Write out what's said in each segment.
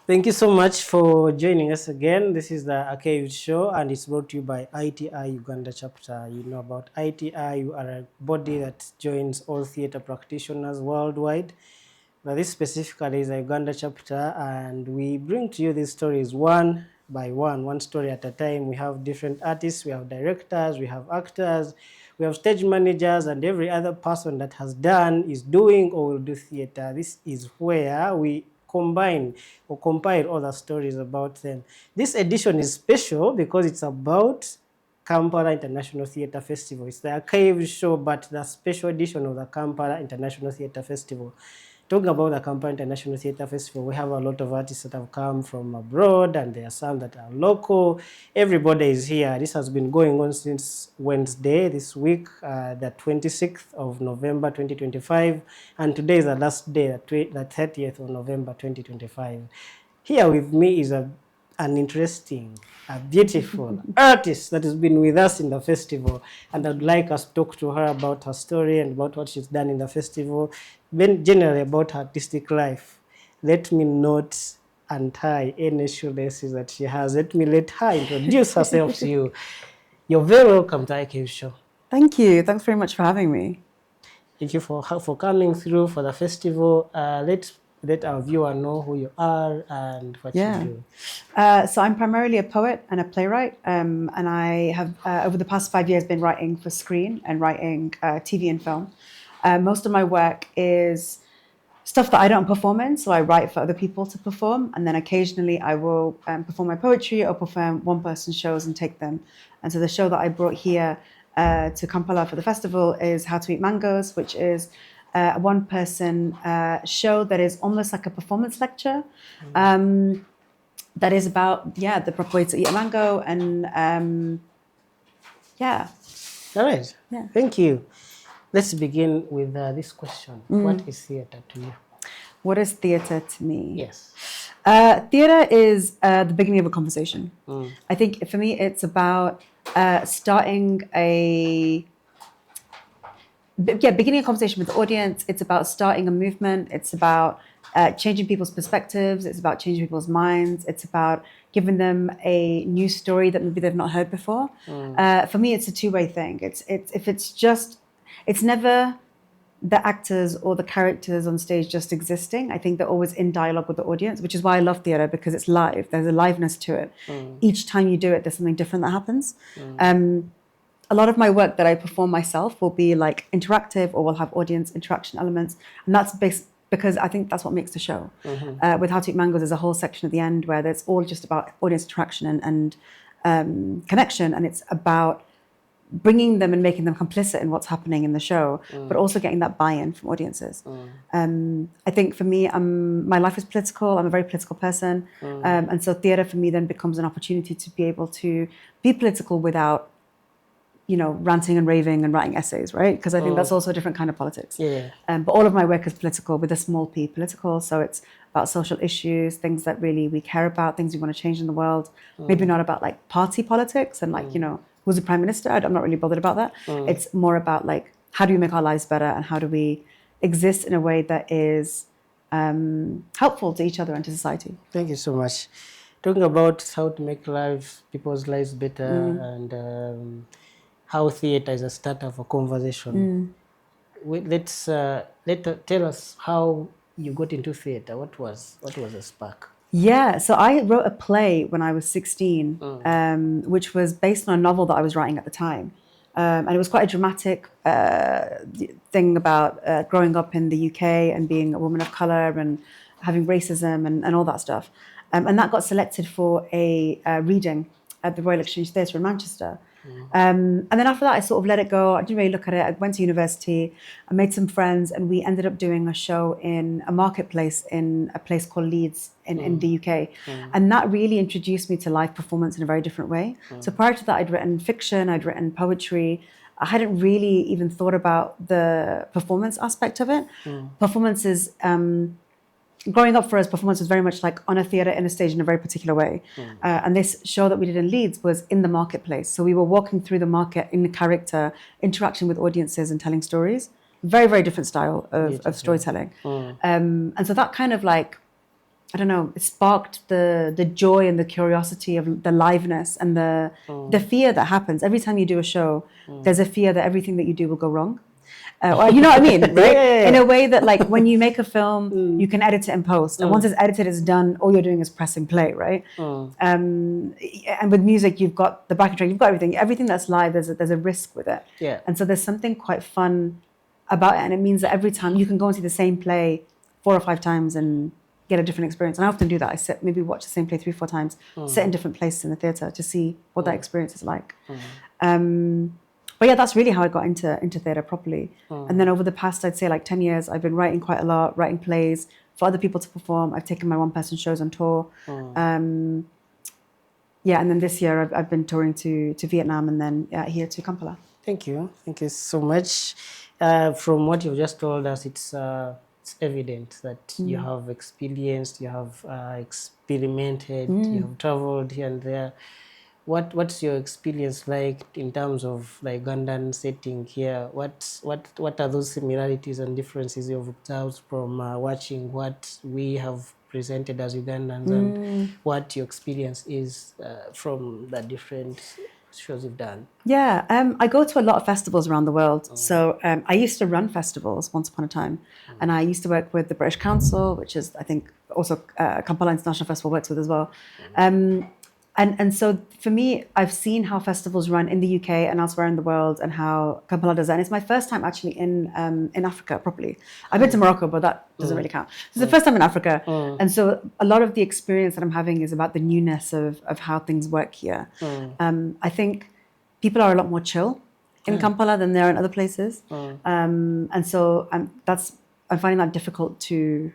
Thank you so much for joining us again. This is the Archive Show, and it's brought to you by ITI Uganda chapter. You know about ITI, you are a body that joins all theatre practitioners worldwide. But this specifically is a Uganda chapter, and we bring to you these stories one by one story at a time. We have different artists, we have directors, we have actors, we have stage managers, and every other person that has done, is doing, or will do theatre. This is where we combine or compile all the stories about them. This edition is special because it's about Kampala International Theatre Festival. It's the archive show, but the special edition of the Kampala International Theatre Festival. Talking about the Kampala International Theatre Festival, we have a lot of artists that have come from abroad, and there are some that are local. Everybody is here. This has been going on since Wednesday this week, the 26th of November 2025, and today is the last day, the 30th of November 2025. Here with me is an interesting, a beautiful artist that has been with us in the festival, and I'd like us to talk to her about her story and about what she's done in the festival, then generally about her artistic life. Let me not untie any shoelaces that she has. Let her introduce herself to you. You're very welcome to IQ Show. Thank you. Thanks very much for having me. Thank you for coming through for the festival. Let our viewer know who you are and what you do. So I'm primarily a poet and a playwright, and I have over the past 5 years been writing for screen and writing TV and film. Most of my work is stuff that I don't perform in, so I write for other people to perform, and then occasionally I will perform my poetry or perform one-person shows and take them. And so the show that I brought here to Kampala for the festival is How to Eat Mangoes, which is a one-person show that is almost like a performance lecture that is about, the proper way to eat a mango, and All right. Yeah. Thank you. Let's begin with this question. What is theatre to you? What is theatre to me? Yes. Theatre is the beginning of a conversation. I think for me, it's about beginning a conversation with the audience. It's about starting a movement. It's about changing people's perspectives. It's about changing people's minds. It's about giving them a new story that maybe they've not heard before. For me, it's a two-way thing. It's never the actors or the characters on stage just existing. I think they're always in dialogue with the audience, which is why I love theatre, because it's live. There's a liveness to it. Each time you do it, there's something different that happens. A lot of my work that I perform myself will be like interactive, or will have audience interaction elements. And that's because I think that's what makes the show. With How to Eat Mangoes, there's a whole section at the end where it's all just about audience interaction and connection. And it's about bringing them and making them complicit in what's happening in the show, but also getting that buy-in from audiences. I think for me, my life is political. I'm a very political person. And so theatre for me then becomes an opportunity to be able to be political without, ranting and raving and writing essays, right? Because I think that's also a different kind of politics. But all of my work is political, with a small p political. So it's about social issues, things that really we care about, things we want to change in the world. Maybe not about like party politics and like, who's the prime minister? I'm not really bothered about that. It's more about like, how do we make our lives better, and how do we exist in a way that is helpful to each other and to society. Thank you so much. Talking about how to make people's lives better, and how theatre is a starter for conversation. Tell us how you got into theatre. What was the spark? Yeah, so I wrote a play when I was 16, which was based on a novel that I was writing at the time. And it was quite a dramatic thing about growing up in the UK and being a woman of colour and having racism and all that stuff. And that got selected for a reading at the Royal Exchange Theatre in Manchester. And then after that, I sort of let it go. I didn't really look at it. I went to university, I made some friends, and we ended up doing a show in a marketplace in a place called Leeds in the UK. And that really introduced me to live performance in a very different way. So prior to that, I'd written fiction, I'd written poetry. I hadn't really even thought about the performance aspect of it. Performance is... growing up for us, performance was very much like on a theatre, in a stage, in a very particular way. And this show that we did in Leeds was in the marketplace. So we were walking through the market in the character, interaction with audiences and telling stories. Very, very different style of storytelling. And so that kind of like I don't know, it sparked the joy and the curiosity of the liveness and the fear that happens. Every time you do a show, there's a fear that everything that you do will go wrong. Or, you know what I mean, right? Yeah. In a way that, like, when you make a film, you can edit it in post. And once it's edited, it's done. All you're doing is pressing play, right? And with music, you've got the backing track, you've got everything. Everything that's live, there's a risk with it. Yeah. And so there's something quite fun about it. And it means that every time you can go and see the same play 4 or 5 times and get a different experience. And I often do that. I maybe watch the same play 3 or 4 times, sit in different places in the theatre to see what that experience is like. But yeah, that's really how I got into theatre properly. And then over the past, I'd say like 10 years, I've been writing quite a lot, writing plays for other people to perform. I've taken my one-person shows on tour. Yeah, and then this year I've been touring to Vietnam and then here to Kampala. Thank you so much. From what you've just told us, it's evident that you have experienced, you have experimented, you have traveled here and there. What's your experience like in terms of like Ugandan setting here? What are those similarities and differences you've observed from watching what we have presented as Ugandans and what your experience is from the different shows you've done? Yeah, I go to a lot of festivals around the world. So I used to run festivals once upon a time. And I used to work with the British Council, which is, I think, also Kampala International Festival works with as well. And so for me, I've seen how festivals run in the UK and elsewhere in the world and how Kampala does that. And it's my first time actually in Africa properly. I've been to Morocco, but that doesn't really count. It's the first time in Africa. And so a lot of the experience that I'm having is about the newness of how things work here. I think people are a lot more chill in Kampala than they are in other places. And so I'm finding that difficult to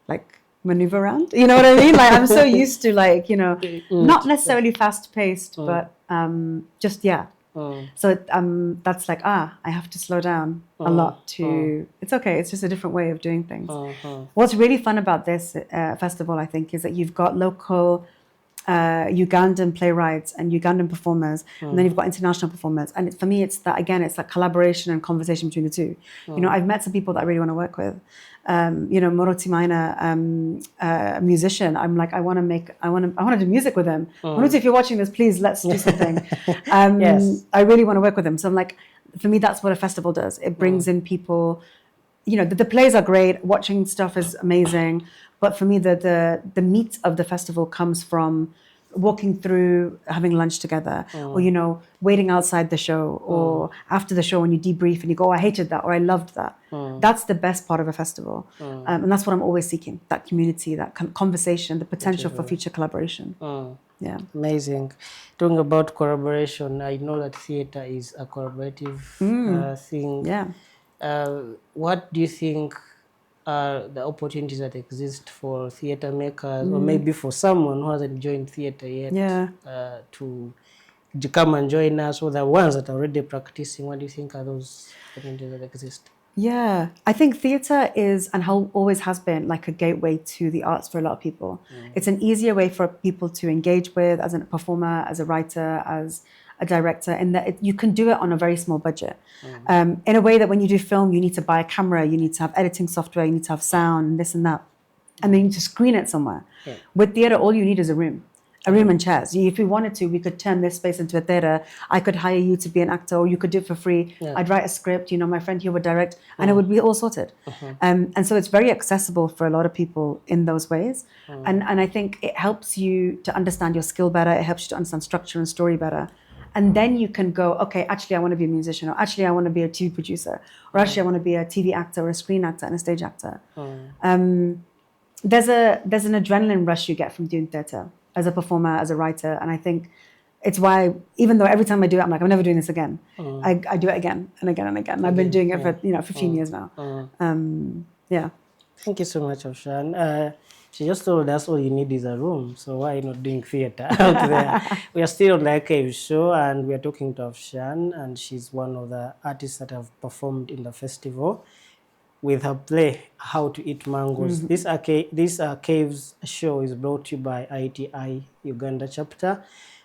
like maneuver around, you know what I mean? Like I'm so used to like, you know, not necessarily fast paced, but just so that's like I have to slow down a lot to it's okay, it's just a different way of doing things. What's really fun about this festival, I think, is that you've got local Ugandan playwrights and Ugandan performers, and then you've got international performers. And for me, it's that, again, it's that collaboration and conversation between the two. You know, I've met some people that I really want to work with. You know, Moroti Maina, a musician. I'm like, I want to do music with him. Moroti, if you're watching this, please let's do something. Yes. I really want to work with him. So I'm like, for me, that's what a festival does. It brings in people. You know, the plays are great. Watching stuff is amazing. But for me, the meat of the festival comes from walking through, having lunch together, or, you know, waiting outside the show, or after the show when you debrief and you go, oh, I hated that, or I loved that. That's the best part of a festival. And that's what I'm always seeking, that community, that conversation, the potential for future collaboration. Yeah. Amazing. Talking about collaboration, I know that theatre is a collaborative thing. Yeah. What do you think are the opportunities that exist for theatre makers, or maybe for someone who hasn't joined theatre yet, to come and join us, or the ones that are already practicing? What do you think are those opportunities that exist? Yeah, I think theatre is, and always has been, like a gateway to the arts for a lot of people. It's an easier way for people to engage with as a performer, as a writer, as a director, in that you can do it on a very small budget. In a way that when you do film, you need to buy a camera, you need to have editing software, you need to have sound, and this and that. And then you need to screen it somewhere. With theatre, all you need is a room and chairs. If we wanted to, we could turn this space into a theatre. I could hire you to be an actor, or you could do it for free. I'd write a script, you know, my friend here would direct, and it would be all sorted. And so it's very accessible for a lot of people in those ways. And I think it helps you to understand your skill better. It helps you to understand structure and story better. And then you can go, okay, actually, I want to be a musician, or actually, I want to be a TV producer, or actually, I want to be a TV actor, or a screen actor, and a stage actor. There's an adrenaline rush you get from doing theatre as a performer, as a writer, and I think it's why, even though every time I do it, I'm like, I'm never doing this again. I do it again and again and again. I've been doing it for 15 years now. Yeah. Thank you so much, Afshan. She just told us all you need is a room, so why not doing theatre out there? We are still on the ITI show, and we are talking to Afshan, and she's one of the artists that have performed in the festival with her play, How to Eat Mangoes. This Caves show is brought to you by ITI Uganda chapter,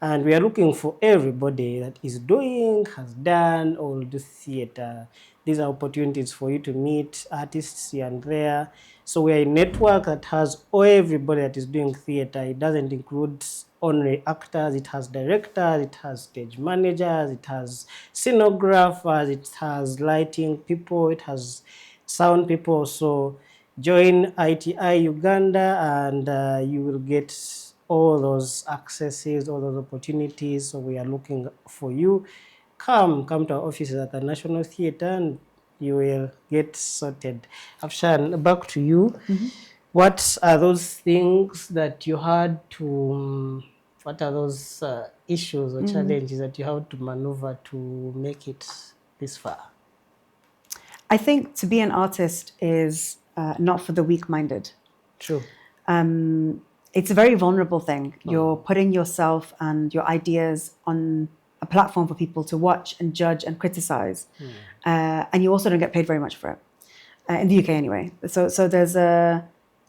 And we are looking for everybody that is doing, has done, or do theater. These are opportunities for you to meet artists here and there. So we are a network that has everybody that is doing theater. It doesn't include only actors, it has directors, it has stage managers, it has scenographers, it has lighting people, it has sound people. So join ITI Uganda and you will get all those accesses, all those opportunities. So we are looking for you. Come to our offices at the National Theatre and you will get sorted. Afshan, back to you. What are those things that you had to, what are those issues or challenges that you have to maneuver to make it this far? I think to be an artist is not for the weak-minded. True. It's a very vulnerable thing. You're putting yourself and your ideas on a platform for people to watch and judge and criticize. And you also don't get paid very much for it, in the UK anyway. So there's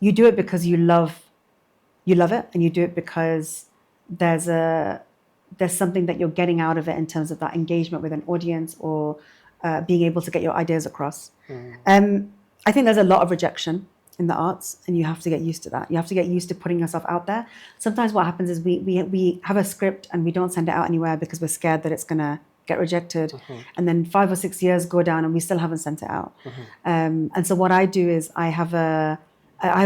you do it because you love it, and you do it because there's something that you're getting out of it in terms of that engagement with an audience or being able to get your ideas across. I think there's a lot of rejection in the arts, and you have to get used to that. You have to get used to putting yourself out there. Sometimes what happens is we have a script and we don't send it out anywhere because we're scared that it's going to get rejected. And then 5 or 6 years go down and we still haven't sent it out. And so what I do is I have a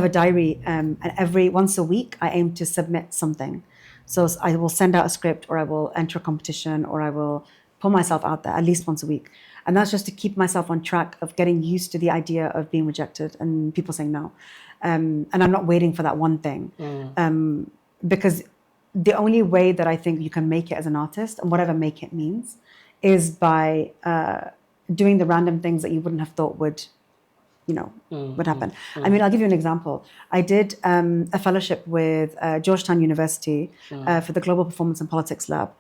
diary, and every once a week I aim to submit something. So I will send out a script, or I will enter a competition, or I will put myself out there at least once a week. And that's just to keep myself on track of getting used to the idea of being rejected and people saying no. And I'm not waiting for that one thing. Because the only way that I think you can make it as an artist, and whatever make it means, is by doing the random things that you wouldn't have thought would happen. I mean, I'll give you an example. I did a fellowship with Georgetown University for the Global Performance and Politics Lab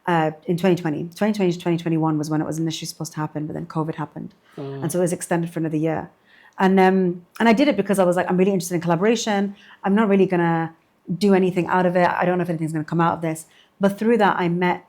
in 2020. 2020 to 2021 was when it was initially supposed to happen, but then COVID happened. And so it was extended for another year. And I did it because I was like, I'm really interested in collaboration. I'm not really going to do anything out of it. I don't know if anything's going to come out of this. But through that, I met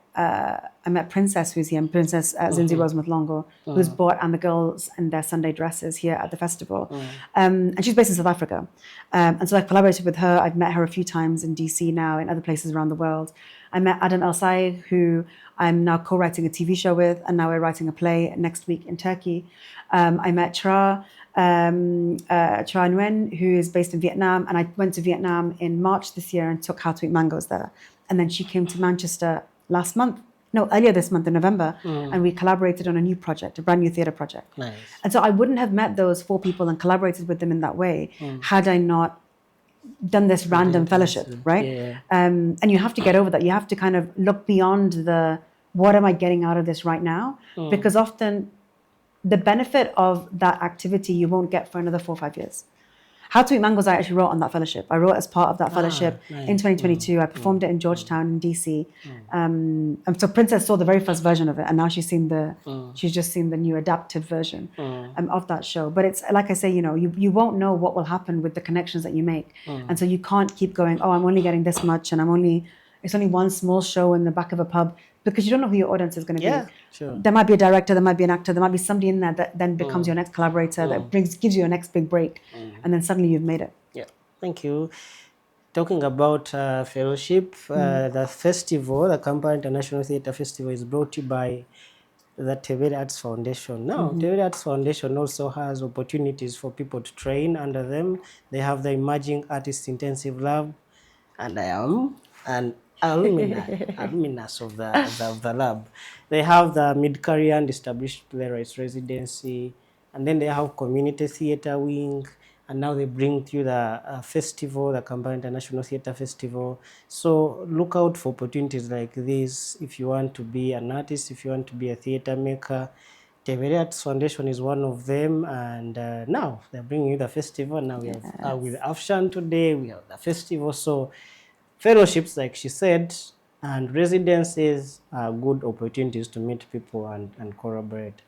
Princess, who's here, and Princess Zinzi Rosemouth Longo, who's bought and the girls in their Sunday dresses here at the festival. And she's based in South Africa. And so I've collaborated with her. I've met her a few times in DC now, in other places around the world. I met Adan El-Said, who I'm now co-writing a TV show with, and now we're writing a play next week in Turkey. I met Tra Nguyen, who is based in Vietnam, and I went to Vietnam in March this year and took How to Eat Mangoes there. And then she came to Manchester earlier this month in November, and we collaborated on a new project, a brand new theatre project. Nice. And so I wouldn't have met those 4 people and collaborated with them in that way had I not done this random fellowship, right? Yeah. And you have to get over that. You have to kind of look beyond what am I getting out of this right now? Because often the benefit of that activity you won't get for another 4 or 5 years. How to Eat Mangoes I actually wrote on that fellowship. I wrote as part of that fellowship in 2022. I performed it in Georgetown in DC. And so Princess saw the very first version of it, and now she's just seen the new adapted version of that show. But it's like I say, you won't know what will happen with the connections that you make. And so you can't keep going, I'm only getting this much, and it's only one small show in the back of a pub, because you don't know who your audience is going to be. Yeah, sure. There might be a director, there might be an actor, there might be somebody in there that then becomes your next collaborator, that gives you a next big break, and then suddenly you've made it. Yeah, thank you. Talking about fellowship, the festival, the Kampala International Theatre Festival, is brought to you by the Tebere Arts Foundation. Now, Tebere Arts Foundation also has opportunities for people to train under them. They have the Emerging Artists Intensive Lab, and I am an alumnus of the lab. They have the mid-career and established playwrights residency, and then they have community theatre wing, and now they bring to you the festival, the Kampala International Theatre Festival. So look out for opportunities like this if you want to be an artist, if you want to be a theatre maker. Tebere Arts Foundation is one of them, and now they're bringing you the festival. Now we have with Afshan today, we have the festival. So fellowships, like she said, and residencies are good opportunities to meet people and collaborate.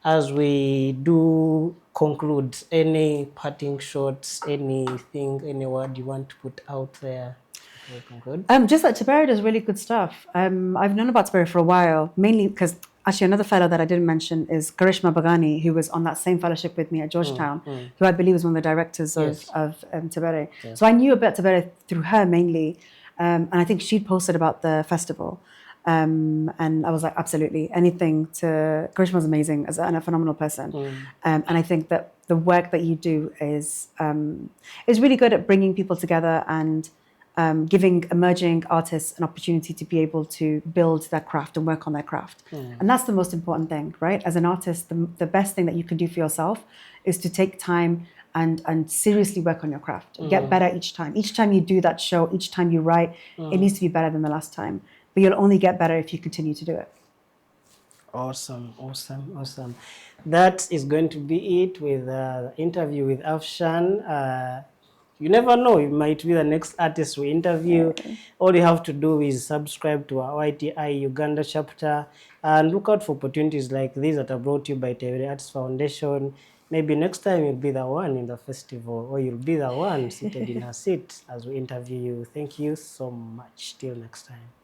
As we do conclude, any parting shots, anything, any word you want to put out there? Good. Just that Tiberi does really good stuff. I've known about Tiberi for a while, mainly because actually another fellow that I didn't mention is Karishma Bagani, who was on that same fellowship with me at Georgetown, who I believe was one of the directors of Tiberi. Yes. So I knew about Tiberi through her mainly, and I think she posted about the festival. And I was like, absolutely, anything to... Karishma's amazing and a phenomenal person. And I think that the work that you do is really good at bringing people together and giving emerging artists an opportunity to be able to build their craft and work on their craft. And that's the most important thing, right? As an artist, the best thing that you can do for yourself is to take time and seriously work on your craft. Get better each time. Each time you do that show, each time you write, it needs to be better than the last time. But you'll only get better if you continue to do it. Awesome, awesome, awesome. That is going to be it with the interview with Afshan. You never know, you might be the next artist we interview. All you have to do is subscribe to our ITI Uganda chapter and look out for opportunities like these that are brought to you by Tebere Arts Foundation. Maybe next time you'll be the one in the festival, or you'll be the one seated in a seat as we interview you. Thank you so much. Till next time.